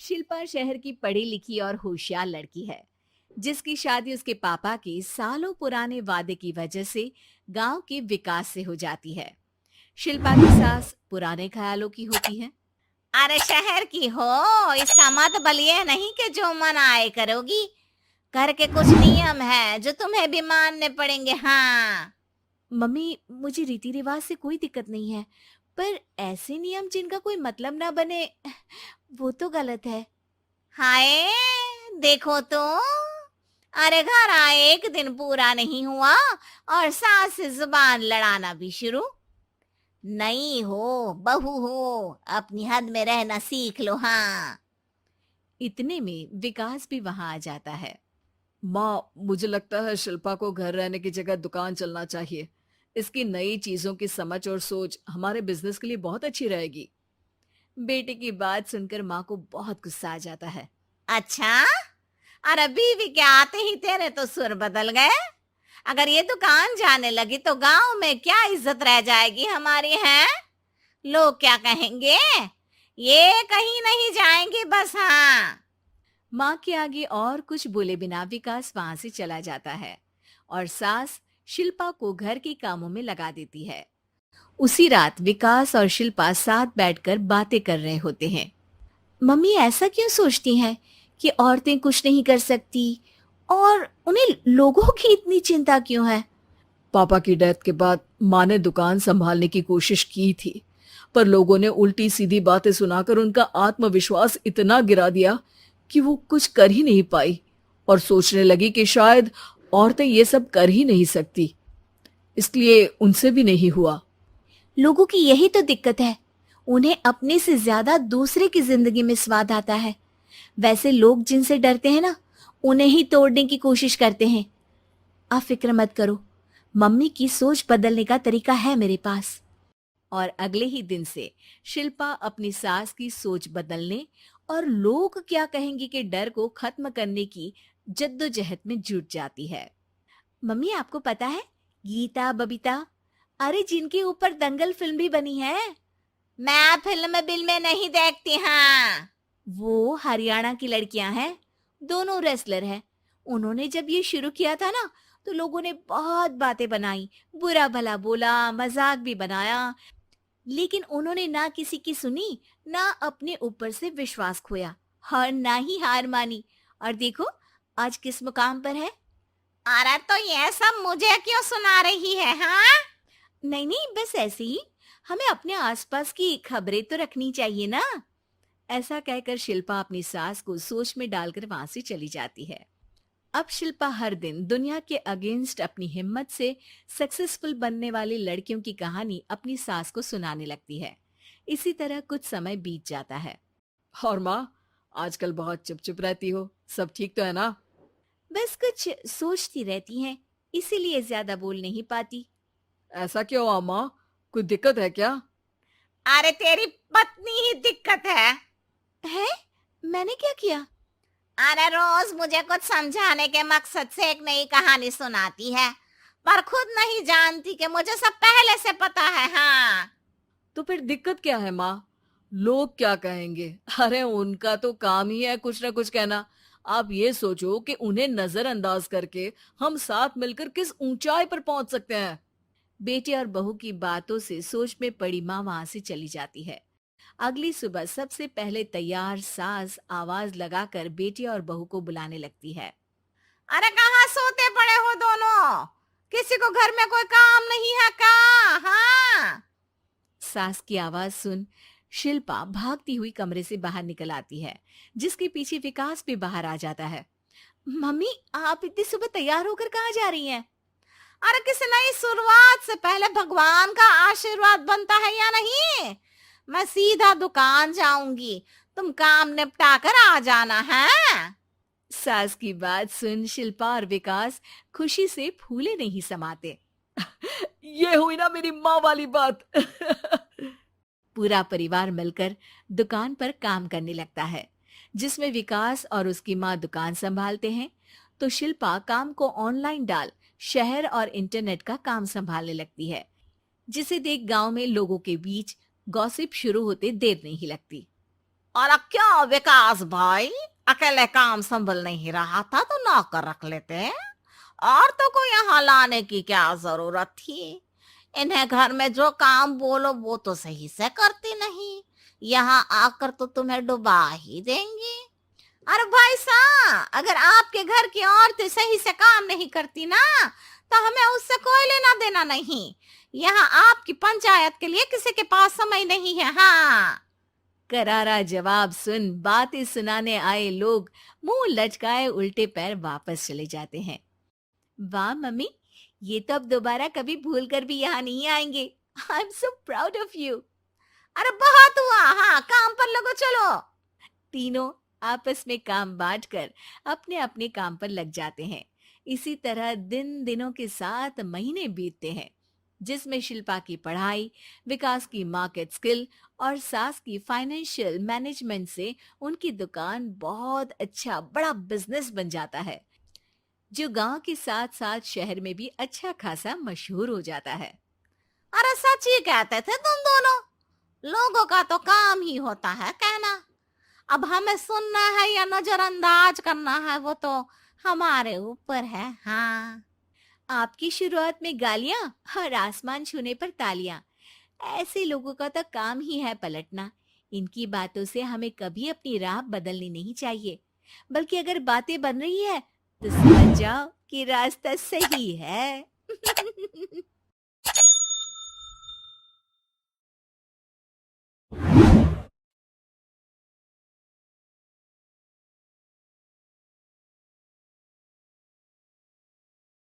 शिल्पा शहर की पढ़ी लिखी और होशियार लड़की है, जिसकी शादी उसके पापा के सालों पुराने वादे की वजह से गांव के विकास से हो जाती है। शिल्पा की सास पुराने ख्यालों की होती है। अरे शहर की हो, इसका मतलब ये नहीं कि जो मन आए करोगी। घर के कुछ नियम है जो तुम्हें भी मानने पड़ेंगे। हाँ। मम्मी, मुझे रीति रिवाज से कोई दिक्कत नहीं है, पर ऐसे नियम जिनका कोई मतलब ना बने, वो तो गलत है। हाय, देखो तो। अरे घर आए एक दिन पूरा नहीं हुआ और सास से जुबान लड़ाना भी शुरू। नहीं हो, बहू हो, अपनी हद में रहना सीख लो। हाँ। इतने में विकास भी वहां आ जाता है। माँ, मुझे लगता है शिल्पा को घर रहने की जगह दुकान चलना चाहिए। इसकी नई चीजों की समझ और सोच हमारे बिजनेस के लिए बहुत अच्छी रहेगी। बेटे की बात सुनकर माँ को बहुत गुस्सा आ जाता है। अच्छा, अरे बीवी के आते ही तेरे तो सुर बदल गए। अगर ये दुकान जाने लगी तो गांव में क्या इज्जत रह जाएगी हमारी है? लोग क्या कहेंगे? ये कहीं नहीं जाएंगे बस। हाँ। माँ के आगे और कुछ बोले बिना विकास वहां से चला जाता है और सास शिल्पा को घर के कामों में लगा देती है। उसी रात विकास और शिल्पा साथ बैठकर बातें कर रहे होते हैं। मम्मी ऐसा क्यों सोचती हैं कि औरतें कुछ नहीं कर सकती, और उन्हें लोगों की इतनी चिंता क्यों है? पापा की डेथ के बाद माँ ने दुकान संभालने की कोशिश की थी, पर लोगों ने उल्टी सीधी बातें सुनाकर उनका आत्मविश्वास इतना गिरा दिया कि वो कुछ कर ही नहीं पाई और सोचने लगी कि शायद औरतें ये सब कर ही नहीं सकती। इसलिए उनसे भी नहीं हुआ। लोगों की यही तो दिक्कत है, उन्हें अपने से ज्यादा दूसरे की जिंदगी में स्वाद आता है। वैसे लोग जिनसे डरते हैं ना, उन्हें ही तोड़ने की कोशिश करते हैं। आप फिक्र मत करो, मम्मी की सोच बदलने का तरीका है मेरे पास। और अगले ही दिन से शिल्पा अपनी सास की सोच बदलने और लोग क्या कहेंगे के डर को खत्म करने की जद्दोजहद में जुट जाती है। मम्मी, आपको पता है, गीता बबीता, अरे जिनके ऊपर दंगल फिल्म भी बनी है, मैं फिल्म बिल में नहीं देखती। हाँ। वो हरियाणा की लड़कियां हैं। दोनों रेसलर हैं। उन्होंने जब ये शुरू किया था ना, तो लोगों ने बहुत बातें बनाई, बुरा भला बोला, मजाक भी बनाया, लेकिन उन्होंने ना किसी की सुनी, ना अपने ऊपर से विश्वास खोया और ना ही हार मानी। और देखो आज किस मुकाम पर है। अरे तो ये सब मुझे क्यों सुना रही है? हाँ। नहीं नहीं, बस ऐसे ही, हमें अपने आसपास की खबरें तो रखनी चाहिए ना। ऐसा कहकर शिल्पा अपनी सास को सोच में डालकर वहां से चली जाती है। अब शिल्पा हर दिन दुनिया के अगेंस्ट अपनी हिम्मत से सक्सेसफुल बनने वाली लड़कियों की कहानी अपनी सास को सुनाने लगती है। इसी तरह कुछ समय बीत जाता है। और माँ, आजकल बहुत चुप चुप रहती हो, सब ठीक तो है ना? बस कुछ सोचती रहती हैं, इसीलिए ज्यादा बोल नहीं पाती। ऐसा क्यों हुआ माँ? कोई दिक्कत है क्या? अरे तेरी पत्नी ही दिक्कत है। है? मैंने क्या किया? अरे रोज मुझे कुछ समझाने के मकसद से एक नई कहानी सुनाती है, पर खुद नहीं जानती कि मुझे सब पहले से पता है। हाँ। तो फिर दिक्कत क्या है माँ? लोग क्या कहेंगे? अरे उनका तो काम ही है कुछ ना कुछ कहना। आप ये सोचो कि उन्हें नजरअंदाज करके हम साथ मिलकर किस ऊंचाई पर पहुंच सकते हैं। बेटे और बहू की बातों से सोच में पड़ी माँ वहां से चली जाती है। अगली सुबह सबसे पहले तैयार सास आवाज लगाकर बेटे और बहू को बुलाने लगती है। अरे कहाँ सोते पड़े हो दोनों? किसी को घर में कोई काम नहीं है क्या? हाँ। सास की आवाज सुन शिल्पा भागती हुई कमरे से बाहर निकल आती है, जिसके पीछे विकास भी बाहर आ जाता है। मम्मी, आप इतनी सुबह तैयार होकर कहाँ जा रही हैं? अरे किसी नई शुरुआत से पहले भगवान का आशीर्वाद बनता है या नहीं? मैं सीधा दुकान जाऊंगी, तुम काम निपटा कर आ जाना है। सास की बात सुन शिल्पा और विकास खुशी से फूले नहीं समाते। ये हुई ना मेरी माँ वाली बात। पूरा परिवार मिलकर दुकान पर काम करने लगता है, जिसमें विकास और उसकी माँ दुकान संभालते हैं, तो शिल्पा काम को ऑनलाइन डाल शहर और इंटरनेट का काम संभालने लगती है, जिसे देख गांव में लोगों के बीच गॉसिप शुरू होते देर नहीं लगती। और अब क्या विकास भाई, अकेले काम संभल नहीं रहा था तो नौकर रख लेते। और तो को यहाँ लाने की क्या जरूरत थी? इन्हें घर में जो काम बोलो वो तो सही से करती नहीं, यहाँ आकर तो तुम्हें डुबा ही देंगी। अरे भाई साहब, अगर आपके घर की औरतें सही से काम नहीं करती ना, तो हमें उससे कोई लेना देना नहीं। यहाँ आपकी पंचायत के लिए किसी के पास समय नहीं है। हाँ, करारा जवाब सुन बातें सुनाने आए लोग मुंह लटकाए उल्टे पैर वापस चले जाते हैं। वाह मम्मी, ये तो अब दोबारा कभी भूल कर भी यहाँ नहीं आएंगे। I am so proud of you. अरे बहुत हुआ, हाँ काम पर लगो चलो। तीनों आपस में काम बांटकर अपने अपने काम पर लग जाते हैं। इसी तरह दिनों के साथ महीने बीतते हैं, जिसमें शिल्पा की पढ़ाई, विकास की मार्केट स्किल और सास की फाइनेंशियल मैनेजमेंट से उनकी दुकान बहुत अच्छा बड़ा बिजनेस बन जाता है, जो गांव के साथ साथ शहर में भी अच्छा खासा मशहूर हो जाता है। अरे सच ही कहते थे तुम दोनों, लोगों का तो काम ही होता है कहना। अब हमें सुनना है या नजरअंदाज करना है वो तो हमारे ऊपर है। हाँ, आपकी शुरुआत में गालियां और आसमान छूने पर तालियां, ऐसे लोगों का तो काम ही है पलटना। इनकी बातों से हमें कभी अपनी राह बदलनी नहीं चाहिए, बल्कि अगर बातें बन रही है तो समझ जाओ कि रास्ता सही है।